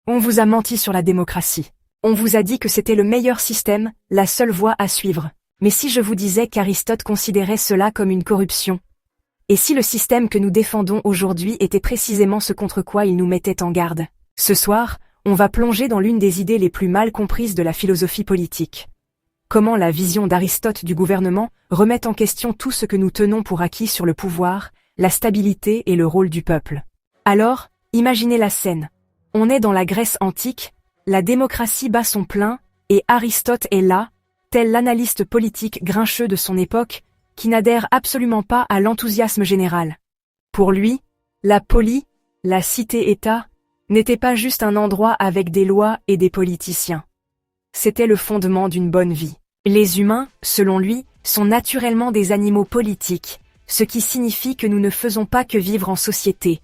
On vous a menti sur la démocratie. On vous a dit que c'était le meilleur système, la seule voie à suivre. Mais si je vous disais qu'Aristote considérait cela comme une corruption? Et si le système que nous défendons aujourd'hui était précisément ce contre quoi il nous mettait en garde? Ce soir, on va plonger dans l'une des idées les plus mal comprises de la philosophie politique. Comment la vision d'Aristote du gouvernement remet en question tout ce que nous tenons pour acquis sur le pouvoir, la stabilité et le rôle du peuple. Alors, imaginez la scène. On est dans la Grèce antique, la démocratie bat son plein, et Aristote est là, tel l'analyste politique grincheux de son époque, qui n'adhère absolument pas à l'enthousiasme général. Pour lui, la polis, la cité-État, n'était pas juste un endroit avec des lois et des politiciens. C'était le fondement d'une bonne vie. Les humains, selon lui, sont naturellement des animaux politiques, ce qui signifie que nous ne faisons pas que vivre en société.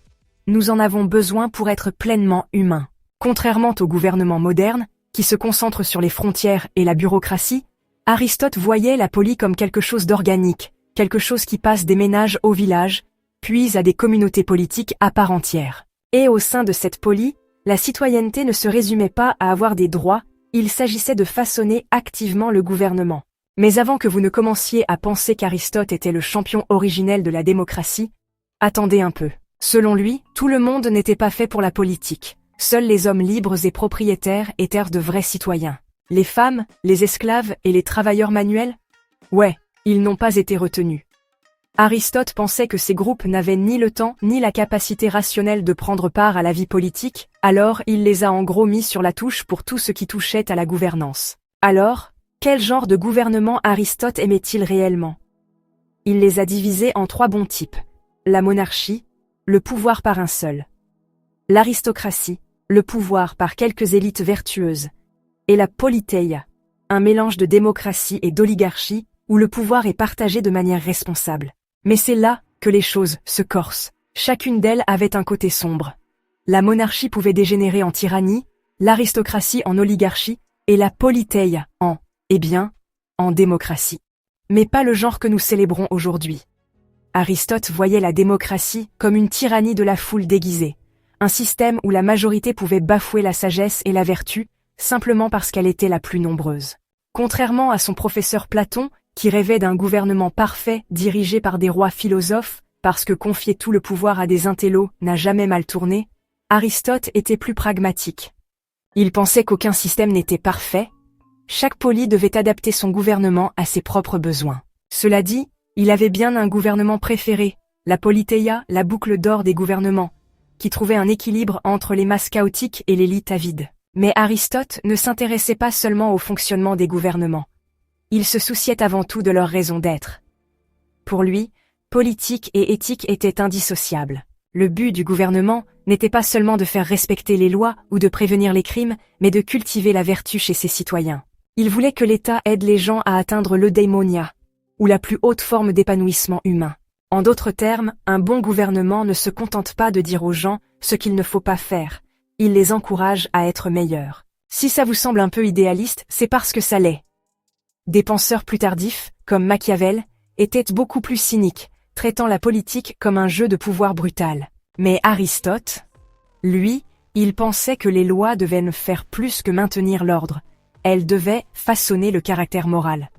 Nous en avons besoin pour être pleinement humains. Contrairement au gouvernement moderne, qui se concentre sur les frontières et la bureaucratie, Aristote voyait la polis comme quelque chose d'organique, quelque chose qui passe des ménages au village, puis à des communautés politiques à part entière. Et au sein de cette polis, la citoyenneté ne se résumait pas à avoir des droits, il s'agissait de façonner activement le gouvernement. Mais avant que vous ne commenciez à penser qu'Aristote était le champion originel de la démocratie, attendez un peu. Selon lui, tout le monde n'était pas fait pour la politique. Seuls les hommes libres et propriétaires étaient de vrais citoyens. Les femmes, les esclaves et les travailleurs manuels? Ouais, ils n'ont pas été retenus. Aristote pensait que ces groupes n'avaient ni le temps ni la capacité rationnelle de prendre part à la vie politique, alors il les a en gros mis sur la touche pour tout ce qui touchait à la gouvernance. Alors, quel genre de gouvernement Aristote aimait-il réellement? Il les a divisés en 3 bons types. La monarchie, le pouvoir par un seul. L'aristocratie, le pouvoir par quelques élites vertueuses. Et la politeia, un mélange de démocratie et d'oligarchie, où le pouvoir est partagé de manière responsable. Mais c'est là que les choses se corsent. Chacune d'elles avait un côté sombre. La monarchie pouvait dégénérer en tyrannie, l'aristocratie en oligarchie, et la politeia en démocratie. Mais pas le genre que nous célébrons aujourd'hui. Aristote voyait la démocratie comme une tyrannie de la foule déguisée, un système où la majorité pouvait bafouer la sagesse et la vertu, simplement parce qu'elle était la plus nombreuse. Contrairement à son professeur Platon, qui rêvait d'un gouvernement parfait dirigé par des rois philosophes, parce que confier tout le pouvoir à des intellos n'a jamais mal tourné, Aristote était plus pragmatique. Il pensait qu'aucun système n'était parfait, chaque polis devait adapter son gouvernement à ses propres besoins. Cela dit, il avait bien un gouvernement préféré, la politeia, la boucle d'or des gouvernements, qui trouvait un équilibre entre les masses chaotiques et l'élite avide. Mais Aristote ne s'intéressait pas seulement au fonctionnement des gouvernements. Il se souciait avant tout de leur raison d'être. Pour lui, politique et éthique étaient indissociables. Le but du gouvernement n'était pas seulement de faire respecter les lois ou de prévenir les crimes, mais de cultiver la vertu chez ses citoyens. Il voulait que l'État aide les gens à atteindre l'eudaimonia, ou la plus haute forme d'épanouissement humain. En d'autres termes, un bon gouvernement ne se contente pas de dire aux gens ce qu'il ne faut pas faire. Il les encourage à être meilleurs. Si ça vous semble un peu idéaliste, c'est parce que ça l'est. Des penseurs plus tardifs, comme Machiavel, étaient beaucoup plus cyniques, traitant la politique comme un jeu de pouvoir brutal. Mais Aristote, lui, il pensait que les lois devaient ne faire plus que maintenir l'ordre. Elles devaient façonner le caractère moral.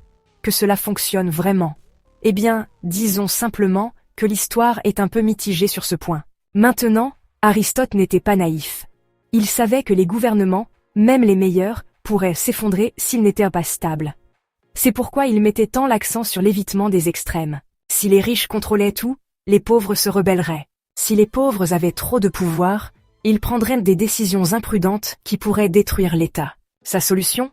Que cela fonctionne vraiment. Eh bien, disons simplement que l'histoire est un peu mitigée sur ce point. Maintenant, Aristote n'était pas naïf. Il savait que les gouvernements, même les meilleurs, pourraient s'effondrer s'ils n'étaient pas stables. C'est pourquoi il mettait tant l'accent sur l'évitement des extrêmes. Si les riches contrôlaient tout, les pauvres se rebelleraient. Si les pauvres avaient trop de pouvoir, ils prendraient des décisions imprudentes qui pourraient détruire l'État. Sa solution?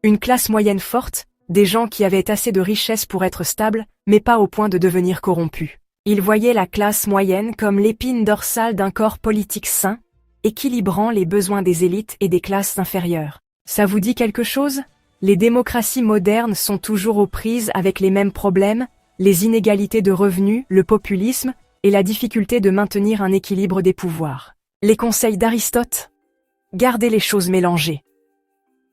Une classe moyenne forte, des gens qui avaient assez de richesse pour être stables, mais pas au point de devenir corrompus. Il voyait la classe moyenne comme l'épine dorsale d'un corps politique sain, équilibrant les besoins des élites et des classes inférieures. Ça vous dit quelque chose? Les démocraties modernes sont toujours aux prises avec les mêmes problèmes, les inégalités de revenus, le populisme et la difficulté de maintenir un équilibre des pouvoirs. Les conseils d'Aristote? Gardez les choses mélangées.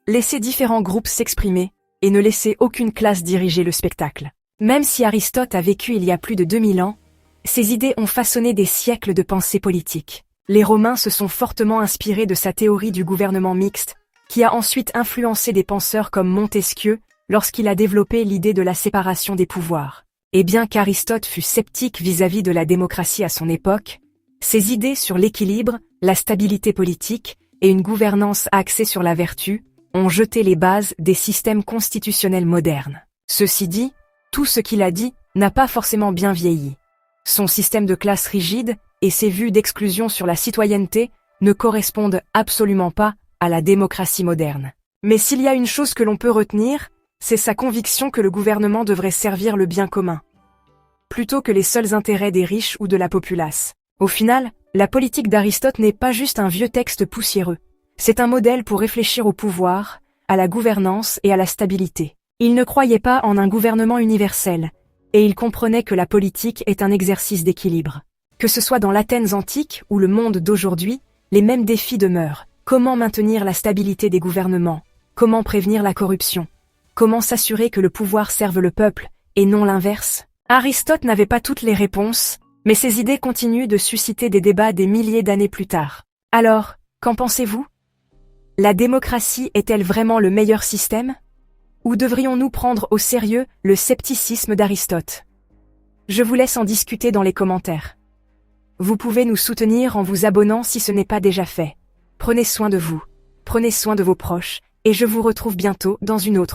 Laissez différents groupes s'exprimer et ne laissez aucune classe diriger le spectacle. Même si Aristote a vécu il y a plus de 2000 ans, ses idées ont façonné des siècles de pensée politique. Les Romains se sont fortement inspirés de sa théorie du gouvernement mixte, qui a ensuite influencé des penseurs comme Montesquieu lorsqu'il a développé l'idée de la séparation des pouvoirs. Et bien qu'Aristote fût sceptique vis-à-vis de la démocratie à son époque, ses idées sur l'équilibre, la stabilité politique et une gouvernance axée sur la vertu ont jeté les bases des systèmes constitutionnels modernes. Ceci dit, tout ce qu'il a dit n'a pas forcément bien vieilli. Son système de classe rigide et ses vues d'exclusion sur la citoyenneté ne correspondent absolument pas à la démocratie moderne. Mais s'il y a une chose que l'on peut retenir, c'est sa conviction que le gouvernement devrait servir le bien commun, plutôt que les seuls intérêts des riches ou de la populace. Au final, la politique d'Aristote n'est pas juste un vieux texte poussiéreux. C'est un modèle pour réfléchir au pouvoir, à la gouvernance et à la stabilité. Il ne croyait pas en un gouvernement universel, et il comprenait que la politique est un exercice d'équilibre. Que ce soit dans l'Athènes antique ou le monde d'aujourd'hui, les mêmes défis demeurent. Comment maintenir la stabilité des gouvernements? Comment prévenir la corruption? Comment s'assurer que le pouvoir serve le peuple, et non l'inverse? Aristote n'avait pas toutes les réponses, mais ses idées continuent de susciter des débats des milliers d'années plus tard. Alors, qu'en pensez-vous? La démocratie est-elle vraiment le meilleur système? Ou devrions-nous prendre au sérieux le scepticisme d'Aristote? Je vous laisse en discuter dans les commentaires. Vous pouvez nous soutenir en vous abonnant si ce n'est pas déjà fait. Prenez soin de vous, prenez soin de vos proches, et je vous retrouve bientôt dans une autre vidéo.